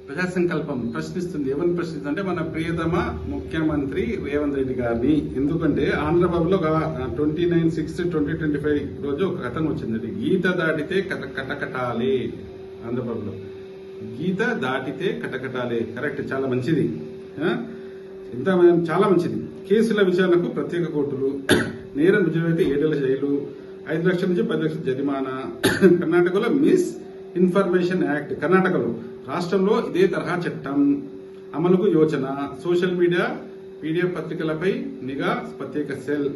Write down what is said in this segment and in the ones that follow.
ప్రజా సంకల్పం ప్రశ్నిస్తుంది. ఎవరిని ప్రశ్నిస్తుంది అంటే మన ప్రియతమ ముఖ్యమంత్రి రేవంత్ రెడ్డి గారిని. ఎందుకంటే ఆంధ్రబాబులో 29/6/2025 రోజు ఒక కథనం వచ్చిందండి. గీత దాటితే కటకటాలే. ఆంధ్రబాబులో గీత దాటితే కటకటాలే. కరెక్ట్, చాలా మంచిది. ఎంత చాలా మంచిది. కేసుల విచారణకు ప్రత్యేక కోర్టులు, నేరం రుజువైతే 7 ఏళ్ల జైలు, 5 లక్షల నుంచి 10 లక్షల జరిమానా. కర్ణాటకలో మిస్ ఇన్ఫర్మేషన్ యాక్ట్. కర్ణాటకలో, రాష్ట్రంలో ఇదే తరహా చట్టం అమలుకు యోచన. సోషల్ మీడియా పీడిఎఫ్ పత్రికలపై నిఘా ప్రత్యేక సెల్.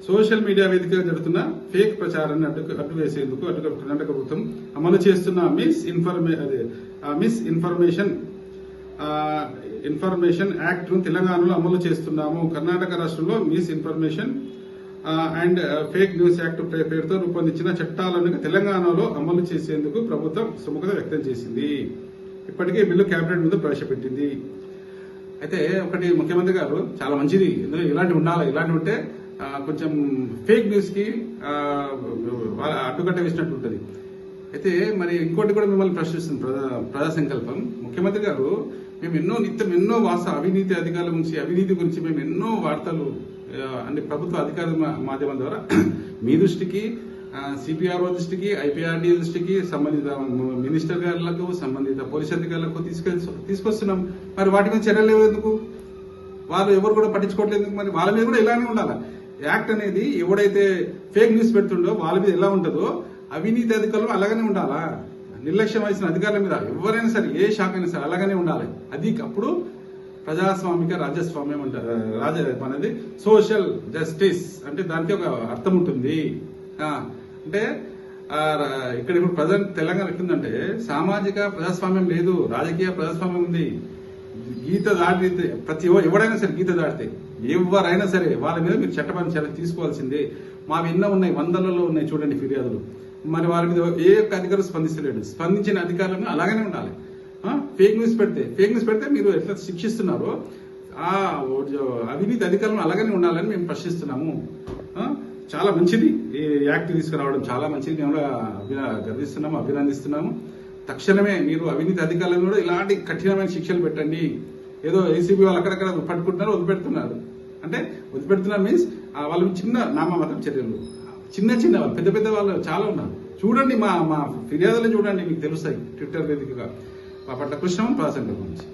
సోషల్ మీడియా వేదికగా జరుగుతున్న ఫేక్ ప్రచారాన్ని అడ్డు వేసేందుకు కర్ణాటక ప్రభుత్వం అమలు చేస్తున్న మిస్ ఇన్ఫర్మేషన్ యాక్ట్ ను తెలంగాణలో అమలు చేస్తున్నాము. కర్ణాటక రాష్ట్రంలో miss information and fake news act పేరుతో రూపొందించిన చట్టాలను తెలంగాణలో అమలు చేసేందుకు ప్రభుత్వం సుముఖత వ్యక్తం చేసింది. ఇప్పటికే బిల్లు కేబినెట్ ముందు ప్రవేశపెట్టింది. అయితే ఒకటి, ముఖ్యమంత్రి గారు చాలా మంచిది, ఇలాంటివి ఉండాలి. ఇలాంటివి ఉంటే కొంచెం ఫేక్ న్యూస్ కి అడ్డుకట్ట వేసినట్టు ఉంటుంది. అయితే మరి ఇంకోటి కూడా మిమ్మల్ని ప్రశ్నిస్తుంది ప్రజా సంకల్పం. ముఖ్యమంత్రి గారు, మేము ఎన్నో అవినీతి అధికారుల గురించి, అవినీతి గురించి మేము ఎన్నో వార్తలు అంటే ప్రభుత్వ అధికార మాధ్యమం ద్వారా మీ దృష్టికి, సిపిఆర్ఓ దృష్టికి, ఐపీఆర్డీ దృష్టికి, సంబంధిత మినిస్టర్ గారులకు, సంబంధిత పోలీస్ అధికారులకు తీసుకొస్తున్నాం. మరి వాటి మీద చర్యలు లేవు ఎందుకు? వాళ్ళు ఎవరు కూడా పట్టించుకోవట్లేదు. మరి వాళ్ళ మీద కూడా ఇలానే ఉండాలి. యాక్ట్ అనేది ఎవడైతే ఫేక్ న్యూస్ పెడుతుండో వాళ్ళ మీద ఎలా ఉంటుందో అవినీతి అధికారులు అలాగనే ఉండాలా? నిర్లక్ష్యం వహించిన అధికారుల మీద ఎవరైనా సరే, ఏ శాఖ అయినా సరే అలాగనే ఉండాలి. అది అప్పుడు ప్రజాస్వామిక రాజ్యస్వామ్యం అంటారు. అనేది సోషల్ జస్టిస్ అంటే దానికి ఒక అర్థం ఉంటుంది. అంటే ఇక్కడ ఇప్పుడు తెలంగాణ ఎట్లుందంటే సామాజిక ప్రజాస్వామ్యం లేదు, రాజకీయ ప్రజాస్వామ్యం ఉంది. గీత దాటితే ఎవడైనా సరే, గీత దాటితే ఎవరైనా సరే వాళ్ళ మీద మీరు చట్టపరమైన చర్యలు తీసుకోవాల్సిందే. మావి ఎన్నో ఉన్నాయి, వందలలో ఉన్నాయి చూడండి ఫిర్యాదులు. మరి వారి మీద ఏ ఒక్క అధికారులు స్పందిస్తలేడు. స్పందించిన అధికారులను అలాగనే ఉండాలి. ఫేక్ న్యూస్ పెడితే మీరు ఎట్లా శిక్షిస్తున్నారో ఆ అవినీతి అధికారులను అలాగనే ఉండాలని మేము ప్రశ్నిస్తున్నాము. చాలా మంచిది ఈ యాక్ట్ తీసుకురావడం, చాలా మంచిది. మేము గర్విస్తున్నాము, అభినందిస్తున్నాము. తక్షణమే మీరు అవినీతి అధికారులను కూడా ఇలాంటి కఠినమైన శిక్షలు పెట్టండి. ఏదో ఏసీబీ వాళ్ళు అక్కడక్కడ పట్టుకుంటున్నారు, వదిలిపెడుతున్నారు. అంటే వదిలిపెడుతున్నారు మీన్స్ వాళ్ళు చిన్న నామమాత్రం చర్యలు, చిన్న వాళ్ళు, పెద్ద వాళ్ళు చాలా ఉన్నారు. చూడండి, మా ఫిర్యాదులు చూడండి, మీకు తెలుస్తాయి. ట్విట్టర్ వేదికగా మా పట్ల కృష్ణ ప్రజా సంకల్పం నుంచి.